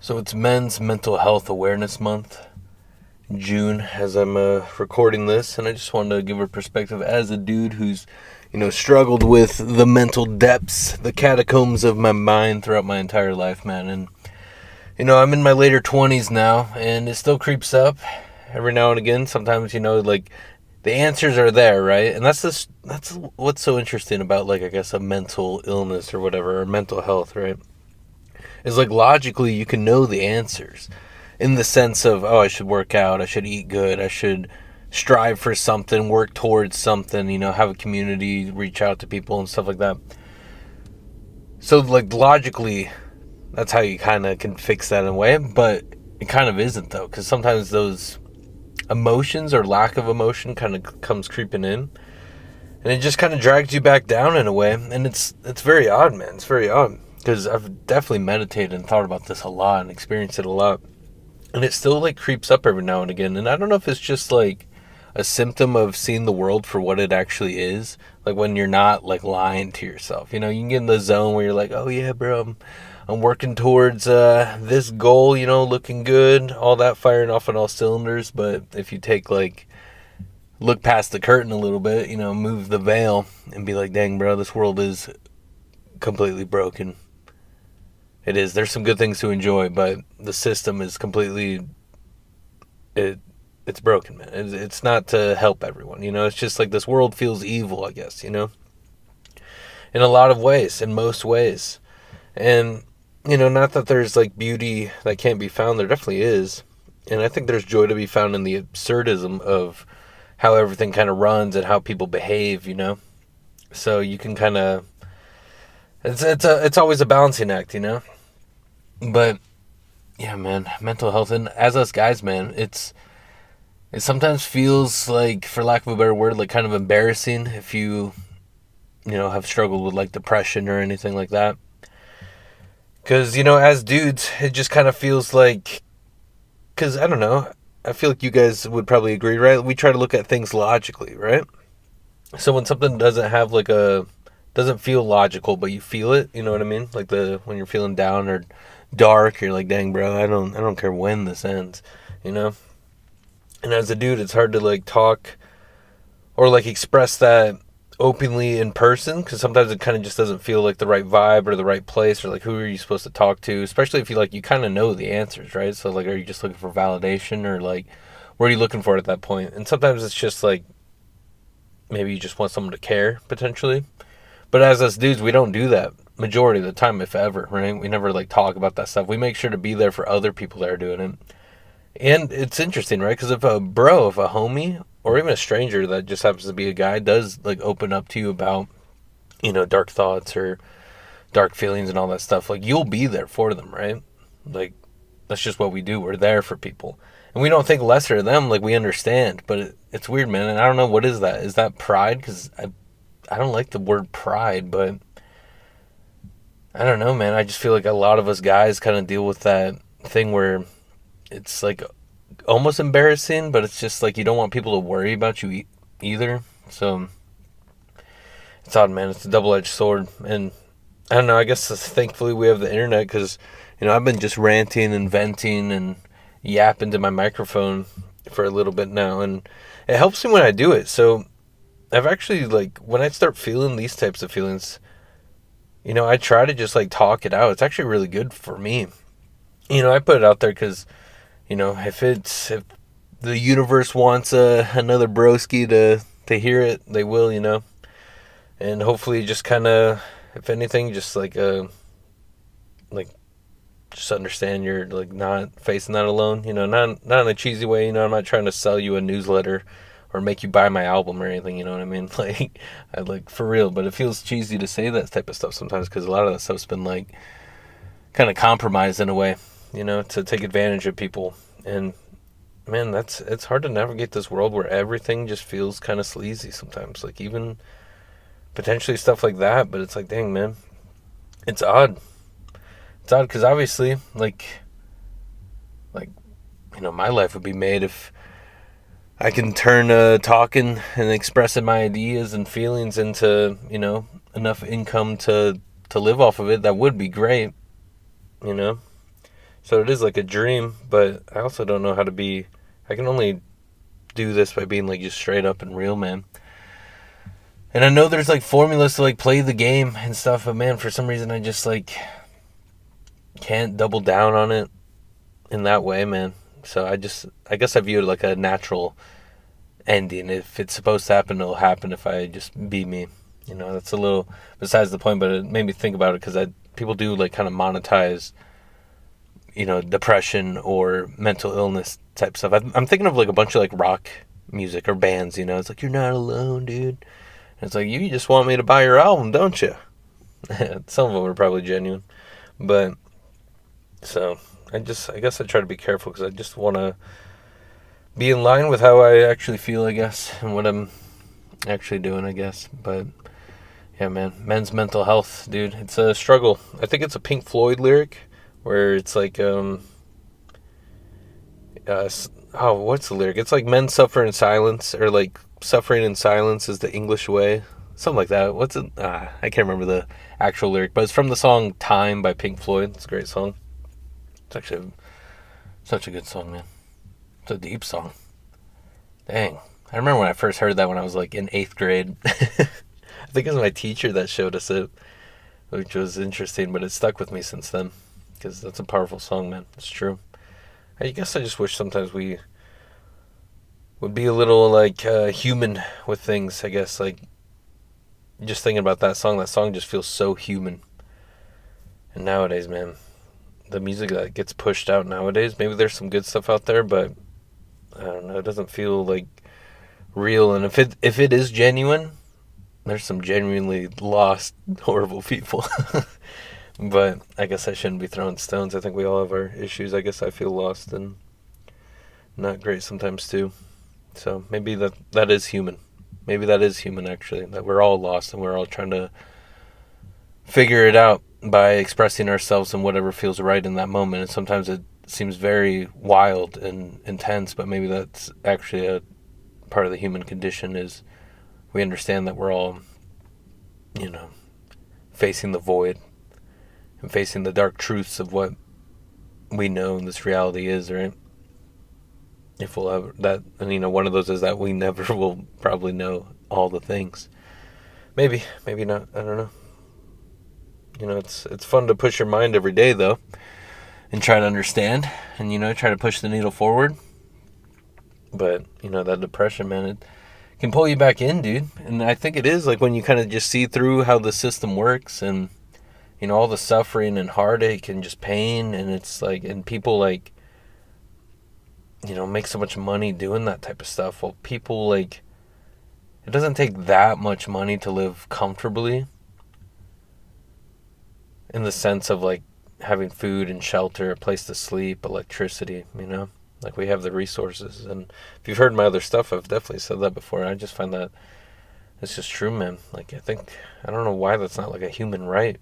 So it's Men's Mental Health Awareness Month, June, as I'm recording this, and I just wanted to give a perspective as a dude who's, struggled with the mental depths, the catacombs of my mind throughout my entire life, man. And I'm in my later 20s now, and it still creeps up every now and again. Sometimes, like the answers are there, right? And that's what's so interesting about, like, I guess a mental illness or whatever, or mental health, right? Is like logically you can know the answers in the sense of, oh, I should work out, I should eat good, I should strive for something, work towards something, have a community, reach out to people and stuff like that. So like logically that's how you kind of can fix that in a way, but it kind of isn't though, because sometimes those emotions or lack of emotion kind of comes creeping in, and it just kind of drags you back down in a way. And it's very odd, man. It's very odd, because I've definitely meditated and thought about this a lot and experienced it a lot, and it still like creeps up every now and again. And I don't know if it's just like a symptom of seeing the world for what it actually is, like when you're not like lying to yourself. You can get in the zone where you're like, oh yeah, bro, I'm working towards this goal, looking good, all that, firing off on all cylinders. But if you take like look past the curtain a little bit, move the veil and be like, dang, bro, this world is completely broken. It is. There's some good things to enjoy, but the system is completely, it's broken, man. It's not to help everyone. It's just like this world feels evil, I guess. In a lot of ways, in most ways, and not that there's like beauty that can't be found. There definitely is, and I think there's joy to be found in the absurdism of how everything kind of runs and how people behave. So you can kind of, it's always a balancing act. But yeah, man, mental health, and as us guys, man, it sometimes feels like, for lack of a better word, like kind of embarrassing if you have struggled with like depression or anything like that. Because as dudes, it just kind of feels like, because I don't know, I feel like you guys would probably agree, right? We try to look at things logically, right? So when something doesn't feel logical, but you feel it, you know what I mean? Like when you're feeling down or dark, you're like, dang, bro, I don't care when this ends, you know? And as a dude, it's hard to like talk or like express that openly in person, because sometimes it kind of just doesn't feel like the right vibe or the right place, or like who are you supposed to talk to, especially if you kind of know the answers, right? So like, are you just looking for validation, or like what are you looking for at that point? And sometimes it's just like maybe you just want someone to care, potentially. But as us dudes, we don't do that majority of the time, if ever, right? We never like talk about that stuff. We make sure to be there for other people that are doing it. And it's interesting, right? Because if a homie, or even a stranger that just happens to be a guy, does like open up to you about, dark thoughts or dark feelings and all that stuff, like you'll be there for them, right? Like that's just what we do. We're there for people. And we don't think lesser of them, like we understand. But it's weird, man. And I don't know, what is that? Is that pride? Because I don't like the word pride, but I don't know, man. I just feel like a lot of us guys kind of deal with that thing where it's like almost embarrassing, but it's just like you don't want people to worry about you either. So it's odd, man. It's a double-edged sword. And I don't know, I guess thankfully we have the internet, because I've been just ranting and venting and yapping to my microphone for a little bit now, and it helps me when I do it. So I've actually, like, when I start feeling these types of feelings, I try to just like talk it out. It's actually really good for me. I put it out there because if the universe wants another broski to hear it, they will, and hopefully just kind of, if anything, just like just understand you're like not facing that alone, not in a cheesy way. I'm not trying to sell you a newsletter or make you buy my album or anything, you know what I mean? Like, I like, for real, but it feels cheesy to say that type of stuff sometimes, because a lot of that stuff's been like kind of compromised in a way, to take advantage of people. And man, it's hard to navigate this world where everything just feels kind of sleazy sometimes, like even potentially stuff like that. But it's like, dang, man, it's odd. It's odd because obviously, like my life would be made if I can turn talking and expressing my ideas and feelings into enough income to live off of it. That would be great, So it is like a dream, but I also don't know how to be. I can only do this by being like just straight up and real, man. And I know there's like formulas to like play the game and stuff, but man, for some reason I just like can't double down on it in that way, man. So I guess I view it like a natural ending. If it's supposed to happen, it'll happen if I just be me. You know, that's a little besides the point, but it made me think about it because people do like kind of monetize, you know, depression or mental illness type stuff. I'm thinking of like a bunch of like rock music or bands. You know, it's like you're not alone, dude. And it's like you just want me to buy your album, don't you? Some of them are probably genuine, but so I guess I try to be careful because I just want to be in line with how I actually feel, I guess, and what I'm actually doing, I guess. But yeah, man, men's mental health, dude, it's a struggle. I think it's a Pink Floyd lyric where it's like, what's the lyric? It's like men suffer in silence, or like suffering in silence is the English way, something like that. What's it? I can't remember the actual lyric, but it's from the song "Time" by Pink Floyd. It's a great song. It's actually such a good song, man. It's a deep song. Dang. I remember when I first heard that when I was like in 8th grade. I think it was my teacher that showed us it, which was interesting, but it stuck with me since then. Because that's a powerful song, man. It's true. I guess I just wish sometimes we would be a little like human with things, I guess. Like, just thinking about that song just feels so human. And nowadays, man, the music that gets pushed out nowadays, maybe there's some good stuff out there, but I don't know, it doesn't feel like real. And if it is genuine, there's some genuinely lost, horrible people. But I guess I shouldn't be throwing stones. I think we all have our issues. I guess I feel lost and not great sometimes too. So maybe that is human. Maybe that is human, actually, that we're all lost and we're all trying to figure it out by expressing ourselves in whatever feels right in that moment. And sometimes it seems very wild and intense, but maybe that's actually a part of the human condition, is we understand that we're all, you know, facing the void and facing the dark truths of what we know this reality is, right? If we'll ever that, and you know, one of those is that we never will probably know all the things. Maybe not. I don't know. You know, it's fun to push your mind every day though, and try to understand, and you know, try to push the needle forward. But you know, that depression, man, it can pull you back in, dude. And I think it is like when you kind of just see through how the system works, and you know, all the suffering and heartache and just pain, and it's like, and people like, you know, make so much money doing that type of stuff. Well, people like, it doesn't take that much money to live comfortably, in the sense of like having food and shelter, a place to sleep, electricity, you know? Like we have the resources. And if you've heard my other stuff, I've definitely said that before. I just find that it's just true, man. Like I don't know why that's not like a human right.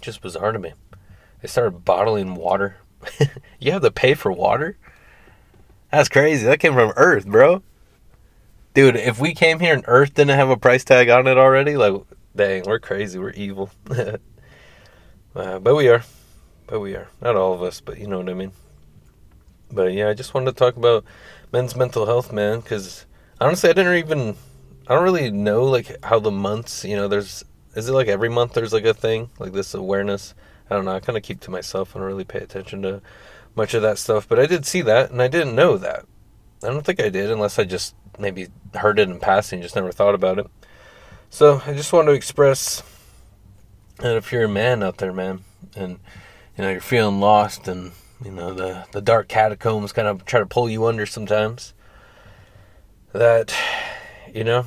Just bizarre to me. They started bottling water. You have to pay for water? That's crazy. That came from Earth, bro. Dude, if we came here and Earth didn't have a price tag on it already, like, dang, we're crazy. We're evil. But we are. Not all of us, but you know what I mean. But yeah, I just wanted to talk about men's mental health, man, because honestly, I don't really know, like, how the months, you know, is it like every month there's like a thing, like this awareness? I don't know. I kind of keep to myself and don't really pay attention to much of that stuff, but I did see that, and I didn't know that. I don't think I did, unless I just maybe heard it in passing, just never thought about it. So I just want to express that if you're a man out there, man, and you know you're feeling lost, and you know the dark catacombs kind of try to pull you under sometimes, that you know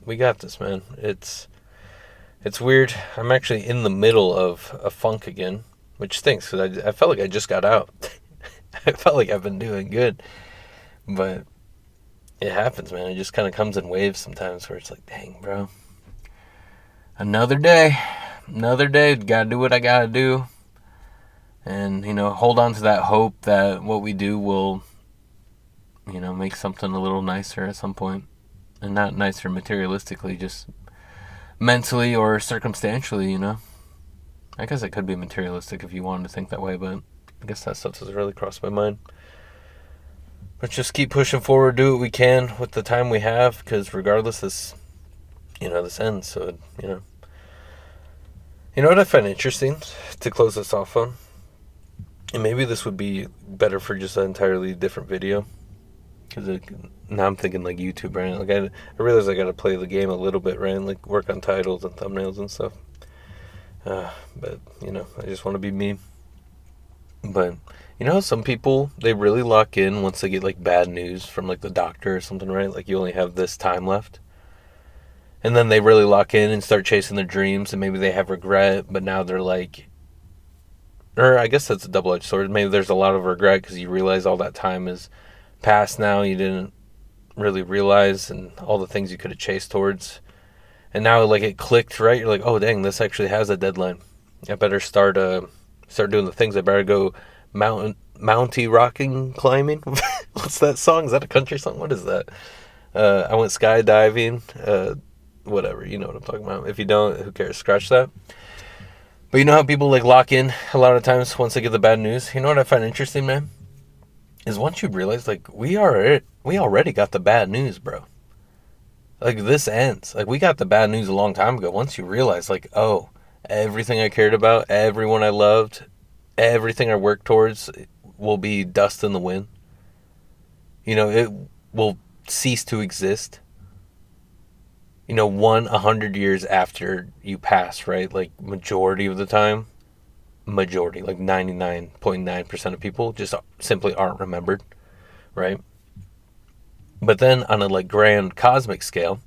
we got this, man. It's weird. I'm actually in the middle of a funk again, which stinks because I felt like I just got out. I felt like I've been doing good, but it happens, man. It just kind of comes in waves sometimes where it's like, dang, bro. Another day. Gotta do what I gotta do. And, you know, hold on to that hope that what we do will, you know, make something a little nicer at some point. And not nicer materialistically, just mentally or circumstantially, you know. I guess it could be materialistic if you wanted to think that way, but I guess that stuff doesn't really cross my mind. But just keep pushing forward, do what we can with the time we have, because regardless, this ends. So, You know what I find interesting to close this off on? And maybe this would be better for just an entirely different video. Because now I'm thinking like YouTube, right? Like I realize I got to play the game a little bit, right? Like work on titles and thumbnails and stuff. But, I just want to be me. But, some people, they really lock in once they get like bad news from like the doctor or something, right? Like you only have this time left. And then they really lock in and start chasing their dreams, and maybe they have regret, but now they're like, or I guess that's a double-edged sword. Maybe there's a lot of regret because you realize all that time is past now. You didn't really realize, and all the things you could have chased towards. And now like it clicked, right? You're like, oh dang, this actually has a deadline. I better start doing the things. I better go Mountie rocking climbing. What's that song? Is that a country song? What is that? I went skydiving. Whatever, you know what I'm talking about. If you don't, who cares? Scratch that. But you know how people like lock in a lot of times once they get the bad news? You know what I find interesting, man? Is once you realize like we already got the bad news, bro. Like this ends. Like we got the bad news a long time ago. Once you realize like, oh, everything I cared about, everyone I loved, everything I worked towards will be dust in the wind. It will cease to exist. 100 years after you pass, right? Like majority of the time, like 99.9% of people just simply aren't remembered, right? But then on a like grand cosmic scale,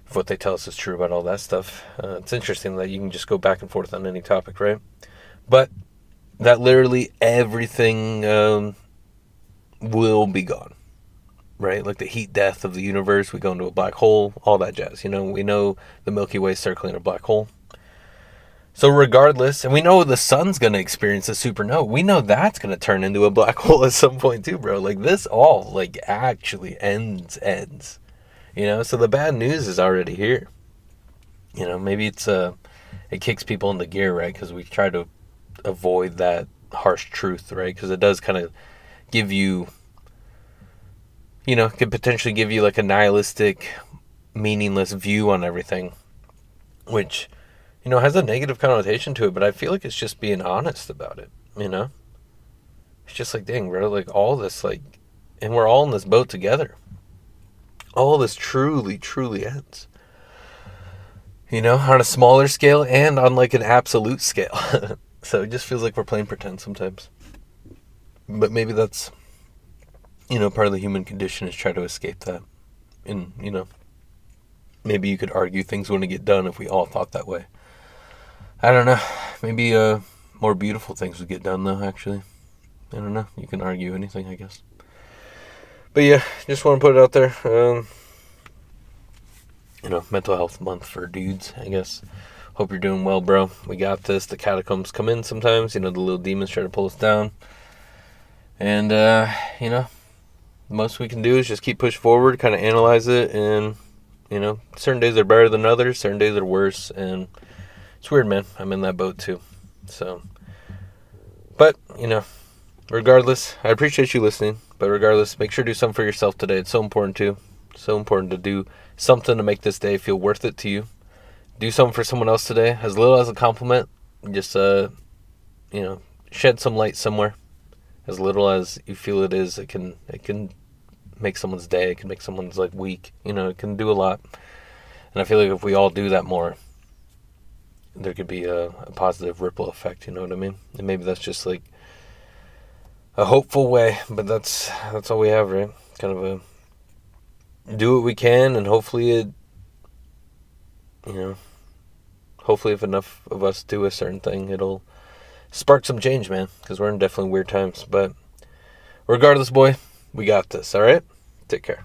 if what they tell us is true about all that stuff, it's interesting that you can just go back and forth on any topic, right? But that literally everything will be gone. Right? Like the heat death of the universe, we go into a black hole, all that jazz. We know the Milky Way is circling a black hole. So regardless, and we know the sun's going to experience a supernova. We know that's going to turn into a black hole at some point too, bro. Like this all like actually ends. So the bad news is already here. Maybe it kicks people into gear, right? Because we try to avoid that harsh truth, right? Because it does kind of give you, could potentially give you like a nihilistic, meaningless view on everything, which, has a negative connotation to it, but I feel like it's just being honest about it, It's just like, dang, bro, like all this, like, and we're all in this boat together. All this truly, truly ends. On a smaller scale and on like an absolute scale. So it just feels like we're playing pretend sometimes. But maybe that's, part of the human condition is try to escape that. And, maybe you could argue things wouldn't get done if we all thought that way. I don't know. Maybe more beautiful things would get done, though, actually. I don't know. You can argue anything, I guess. But yeah, just want to put it out there. Mental health month for dudes, I guess. Hope you're doing well, bro. We got this. The catacombs come in sometimes. The little demons try to pull us down. And, the most we can do is just keep pushing forward, kind of analyze it, and, certain days are better than others, certain days are worse, and it's weird, man. I'm in that boat, too. So, but, regardless, I appreciate you listening, but regardless, make sure to do something for yourself today. It's so important, too. So important to do something to make this day feel worth it to you. Do something for someone else today, as little as a compliment. Just, shed some light somewhere. As little as you feel it is, it can make someone's day. It can make someone's like week. It can do a lot. And I feel like if we all do that more, there could be a positive ripple effect. You know what I mean? And maybe that's just like a hopeful way, but that's all we have, right? Kind of do what we can, and hopefully hopefully if enough of us do a certain thing, it'll spark some change, man, because we're in definitely weird times. But regardless, boy, we got this, all right? Take care.